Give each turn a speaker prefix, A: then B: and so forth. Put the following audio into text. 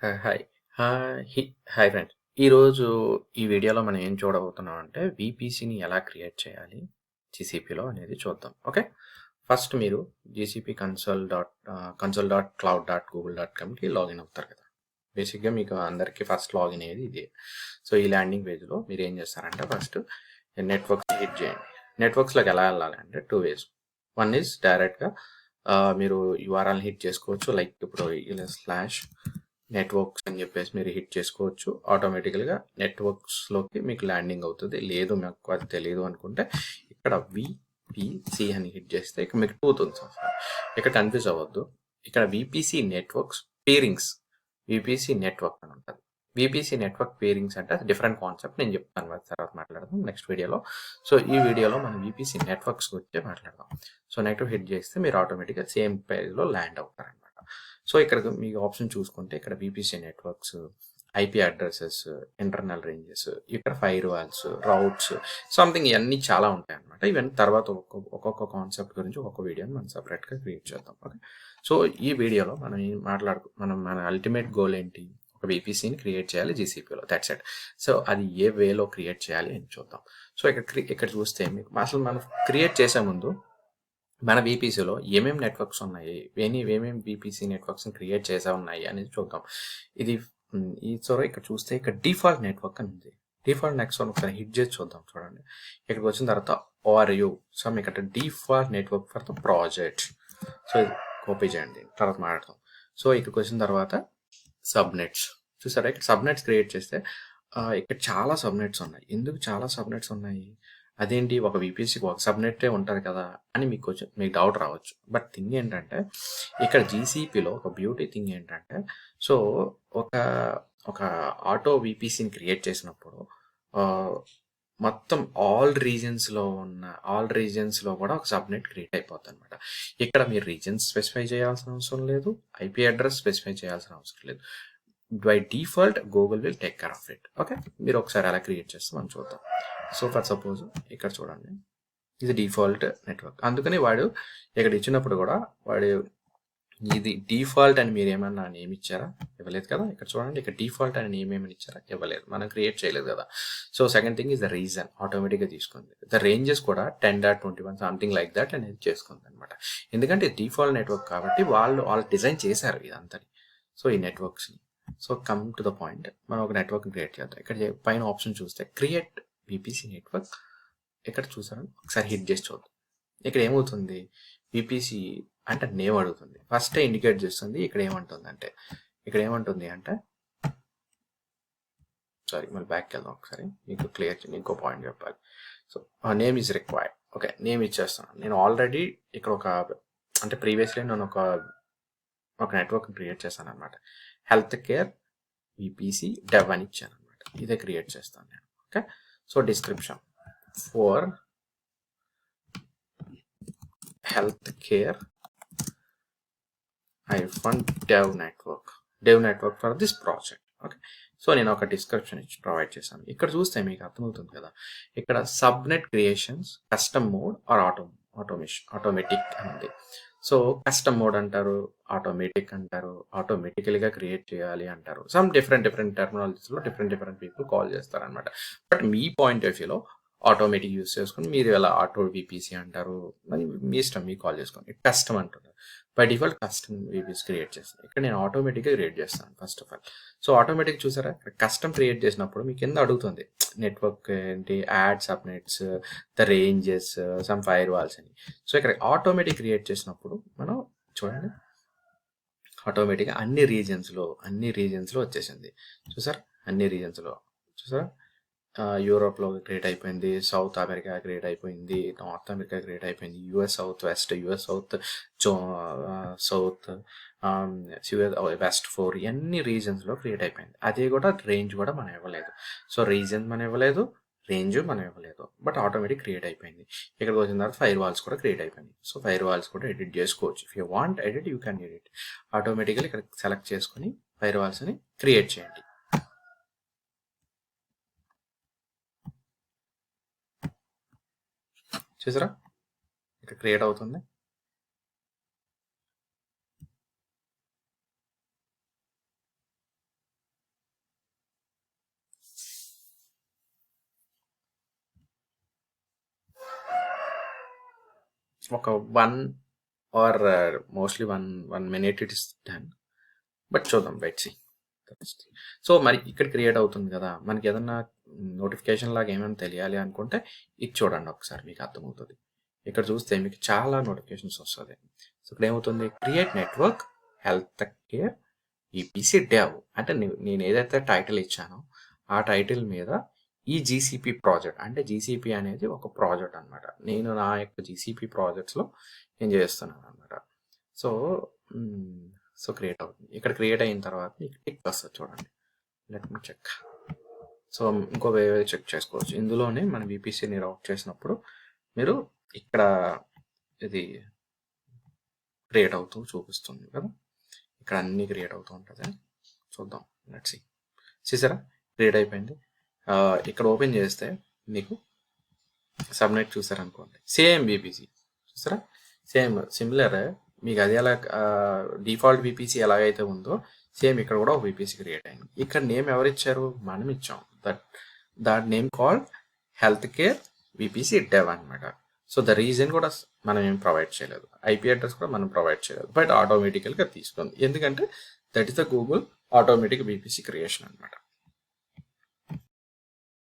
A: Hi. Hi hi friends. ఈరోజు ఈ వీడియోలో మనం ఏం చూడబోతున్నాం అంటే వీపీసీని ఎలా క్రియేట్ చేయాలి జీసీపీలో అనేది చూద్దాం. ఓకే. ఫస్ట్ మీరు జీసీపీ console.cloud.google.comకి లాగిన్ అవుతారు కదా. బేసిక్గా మీకు అందరికీ ఫస్ట్ లాగిన్ అయ్యేది ఇదే. సో ఈ ల్యాండింగ్ పేజ్లో మీరు ఏం చేస్తారంటే ఫస్ట్ నెట్వర్క్స్ హిట్ చేయండి. నెట్వర్క్స్లోకి ఎలా వెళ్ళాలి అంటే 2 ways. వన్ ఈజ్ డైరెక్ట్గా మీరు యూఆర్ఎల్ హిట్ చేసుకోవచ్చు. లైక్ ఇప్పుడు ఇలా స్లాష్ నెట్వర్క్స్ అని చెప్పేసి మీరు హిట్ చేసుకోవచ్చు. ఆటోమేటికల్గా నెట్వర్క్స్లోకి మీకు ల్యాండింగ్ అవుతుంది. లేదు నాకు అది తెలియదు అనుకుంటే ఇక్కడ విపిసి అని హిట్ చేస్తే ఇక్కడ మీకు 2 వస్తుంది. ఇక్కడ కన్ఫ్యూజ్ అవ్వద్దు. ఇక్కడ విపిసి నెట్వర్క్స్ పేరింగ్స్ విపిసి నెట్వర్క్ అని ఉంటుంది. విపిసి నెట్వర్క్ పేరింగ్స్ అంటే డిఫరెంట్ కాన్సెప్ట్. నేను చెప్తాను తర్వాత మాట్లాడదాం నెక్స్ట్ వీడియోలో. సో ఈ వీడియోలో మనం విపిసి నెట్వర్క్స్ గురించి మాట్లాడదాం. సో నెట్వర్క్ హిట్ చేస్తే మీరు ఆటోమేటిక్గా సేమ్ పేజ్లో ల్యాండ్ అవుతారు. సో ఇక్కడ మీకు ఆప్షన్ చూసుకుంటే ఇక్కడ VPC networks, IP addresses, internal ranges, ఇక్కడ ఫైర్ వాల్స్, రౌట్స్, సంథింగ్ ఇవన్నీ చాలా ఉంటాయి అనమాట. ఇవన్నీ తర్వాత ఒక్కొక్క కాన్సెప్ట్ గురించి ఒక్కొక్క వీడియోని మనం సపరేట్గా క్రియేట్ చేద్దాం. ఓకే. సో ఈ వీడియోలో మనం మన అల్టిమేట్ గోల్ ఏంటి? ఒక విపిసిని క్రియేట్ చేయాలి జీసీపీలో. That's it. సో అది ఏ వేలో క్రియేట్ చేయాలి అని చూద్దాం. సో ఇక్కడ చూస్తే మీకు అసలు మనం క్రియేట్ చేసే ముందు మన వీపీసీలో ఏమేమి నెట్వర్క్స్ ఉన్నాయి, ఏమేమి వీపీసీ నెట్వర్క్స్ని క్రియేట్ చేసే ఉన్నాయి అనేది చూద్దాం. ఇక్కడ చూస్తే ఇక్కడ డిఫాల్ట్ నెట్వర్క్ అని ఉంది. డిఫాల్ట్ నెట్వర్క్ ఒకసారి హిట్ చేసి చూద్దాం. చూడండి, ఇక్కడికి వచ్చిన తర్వాత ఆర్యూ సో ఇక్కడ default network for the project. So ఇది కాపీ చేయండి, తర్వాత మాట్లాడతాం. సో ఇక్కడికి వచ్చిన తర్వాత సబ్నెట్స్ చూసారా, ఇక్కడ సబ్నెట్స్ క్రియేట్ చేస్తే ఇక్కడ చాలా సబ్నెట్స్ ఉన్నాయి. ఎందుకు చాలా సబ్నెట్స్ ఉన్నాయి? అదేంటి, ఒక వీపీసీకి ఒక సబ్నెట్టే ఉంటుంది కదా అని మీకు డౌట్ రావచ్చు. బట్ థింగ్ ఏంటంటే ఇక్కడ జీసీపీలో ఒక బ్యూటీ థింగ్ ఏంటంటే, సో ఒక ఆటో వీపీసీని క్రియేట్ చేసినప్పుడు మొత్తం ఆల్ రీజన్స్లో కూడా ఒక సబ్నెట్ క్రియేట్ అయిపోతుంది అనమాట. ఇక్కడ మీరు రీజన్స్ స్పెసిఫై చేయాల్సిన అవసరం లేదు, ఐపీ అడ్రస్ స్పెసిఫై చేయాల్సిన అవసరం లేదు. By default Google will take care of it. Okay, మీరు ఒకసారి ఎలా క్రియేట్ చేస్తే మనం చూద్దాం. సో ఫర్ సపోజ్ ఇక్కడ చూడండి, ఇది డిఫాల్ట్ నెట్వర్క్. అందుకని వాడు ఇక్కడ ఇచ్చినప్పుడు కూడా వాడు ఇది డిఫాల్ట్ అని మీరు ఏమన్నా నేమ్ ఇచ్చారా? ఇవ్వలేదు కదా. ఇక్కడ చూడండి, ఇక్కడ డిఫాల్ట్ అని నేమ్ ఏమైనా ఇచ్చారా? ఇవ్వలేదు, మనం క్రియేట్ చేయలేదు కదా. So second thing is the reason, ఆటోమేటిక్గా తీసుకుంది. ద రేంజెస్ కూడా 10.21 సంథింగ్ లైక్ దట్ అనేది చేసుకుంది అనమాట. ఎందుకంటే డిఫాల్ట్ నెట్వర్క్ కాబట్టి వాళ్ళు డిజైన్ చేశారు ఇదంతా. సో ఈ నెట్వర్క్స్ని so come to the point, మనం ఒక నెట్వర్క్ క్రియేట్ చేద్దాం. ఇక్కడ పైన ఆప్షన్ చూస్తే క్రియేట్ విపిసి నెట్వర్క్, ఇక్కడ చూసారా, ఒకసారి హిట్ చేసి చూద్దాం. ఇక్కడ ఏమవుతుంది, విపిసి అంటే నేమ్ అడుగుతుంది, ఫస్ట్ ఇండికేట్ చేస్తుంది. ఇక్కడ ఏమంటుంది అంటే సారీ, మళ్ళీ బ్యాక్కి వెళ్దాం ఒకసారి, మీకు క్లియర్ ఇంకో పాయింట్ చెప్పాలి. So name is required. Okay, name ఇచ్చేస్తాను. నేను ఆల్రెడీ ఇక్కడ అంటే ప్రీవియస్లీ నేను ఒక నెట్వర్క్ క్రియేట్ చేశాను అనమాట. హెల్త్ కేర్ విపిసి డెవ్ అని ఇచ్చాను అనమాట. ఇదే క్రియేట్ చేస్తాను నేను. Okay, so description for health care dev network for this project. Okay, so నేను ఒక డిస్క్రిప్షన్ ప్రొవైడ్ చేశాను. ఇక్కడ చూస్తే మీకు అర్థమవుతుంది కదా, ఇక్కడ subnet creations custom mode or automatic అనేది. సో కస్టమ్ మోడ్ అంటారు, ఆటోమేటిక్ అంటారు, ఆటోమేటికల్గా క్రియేట్ చేయాలి అంటారు. సమ్ డిఫరెంట్ టెర్మినాలజీస్లో డిఫరెంట్ పీపుల్ కాల్ చేస్తారనమాట. బట్ మీ పాయింట్ ఆఫ్ వ్యూలో ఆటోమేటిక్ యూస్ చేసుకుని మీరు ఎలా ఆటో విపిసి అంటారు, మరి మీ ఇష్టం, మీకు కాల్ చేసుకోండి. కస్టమ్ అంటున్నారు, by default custom VPC create చేస్తాను. ఇక్కడ నేను ఆటోమేటిక్గా క్రియేట్ చేస్తాను first of all. So automatic చూసారా, ఇక్కడ కస్టమ్ క్రియేట్ చేసినప్పుడు మీకు కింద అడుగుతుంది నెట్వర్క్ ఏంటి, add subnets, the ranges, some firewalls అని. సో ఇక్కడ ఆటోమేటిక్ క్రియేట్ చేసినప్పుడు మనం చూడండి, ఆటోమేటిక్గా అన్ని రీజన్స్లో వచ్చేసింది. చూసారా, అన్ని రీజన్స్లో చూసారా, యూరోప్లో క్రియేట్ అయిపోయింది, సౌత్ అమెరికా క్రియేట్ అయిపోయింది, నార్త్ అమెరికా క్రియేట్ అయిపోయింది, యుఎస్ సౌత్ వెస్ట్, వెస్ట్ 4 ఇవన్నీ రీజన్స్లో క్రియేట్ అయిపోయింది. అదే కూడా రేంజ్ కూడా మనం ఇవ్వలేదు. సో రీజన్ మనం ఇవ్వలేదు, రేంజ్ మనం ఇవ్వలేదు, బట్ ఆటోమేటిక్ క్రియేట్ అయిపోయింది. ఇక్కడికి వచ్చిన తర్వాత ఫైర్ వాల్స్ కూడా క్రియేట్ అయిపోయింది. సో ఫైర్ వాల్స్ కూడా ఎడిట్ చేసుకోవచ్చు. If you want edit you can edit. Automatically ఇక్కడ సెలెక్ట్ చేసుకుని ఫైర్ వాల్స్ని క్రియేట్ చేయండి. చూసారా, ఇక్కడ క్రియేట్ అవుతుంది. ఒక 1 or mostly 1 minute it is done. But చూద్దాం, లెట్స్ సీ. సో మరి ఇక్కడ క్రియేట్ అవుతుంది కదా, మనకి ఏదన్నా నోటిఫికేషన్ లాగా ఏమైనా తెలియాలి అనుకుంటే ఇది చూడండి ఒకసారి, మీకు అర్థమవుతుంది. ఇక్కడ చూస్తే మీకు చాలా నోటిఫికేషన్స్ వస్తుంది. సో ఇక్కడ ఏమవుతుంది, create network health care EPC dev అంటే నేను ఏదైతే టైటిల్ ఇచ్చానో ఆ టైటిల్ మీద ఈ జీసీపీ ప్రాజెక్ట్, అంటే జీసీపీ అనేది ఒక ప్రాజెక్ట్ అనమాట. నేను నా యొక్క జీసీపీ ప్రాజెక్ట్స్లో నేను చేస్తున్నాను అనమాట. సో క్రియేట్ అవుతుంది. ఇక్కడ క్రియేట్ అయిన తర్వాత మీకు టిక్ వస్తుంది చూడండి. Let me check. సో ఇంకో వే చెక్ చేసుకోవచ్చు. ఇందులోనే మనం విపిసిని రౌట్ చేసినప్పుడు మీరు ఇక్కడ ఇది క్రియేట్ అవుతూ చూపిస్తుంది కదా, ఇక్కడ అన్నీ క్రియేట్ అవుతూ ఉంటుంది. చూద్దాం, లెట్స్ సీ. చూసారా, క్రియేట్ అయిపోయింది. ఇక్కడ ఓపెన్ చేస్తే మీకు సబ్నెట్ చూసారనుకోండి, సేమ్ బీపీసీ చూసారా, సేమ్ సిమిలర్. మీకు అది ఎలా డిఫాల్ట్ బీపీసీ ఎలాగైతే ఉందో సేమ్ ఇక్కడ కూడా ఒక బీపీసీ క్రియేట్ అయింది. ఇక్కడ నేమ్ ఎవరు ఇచ్చారు, మనం ఇచ్చాం. That name called health care BPC dev అనమాట. సో ద రీజన్ కూడా మనం ఏం ప్రొవైడ్ చేయలేదు, ఐపీ అడ్రస్ కూడా మనం ప్రొవైడ్ చేయలేదు, బట్ ఆటోమేటికల్గా తీసుకుంది. ఎందుకంటే that is the Google automatic BPC creation అనమాట.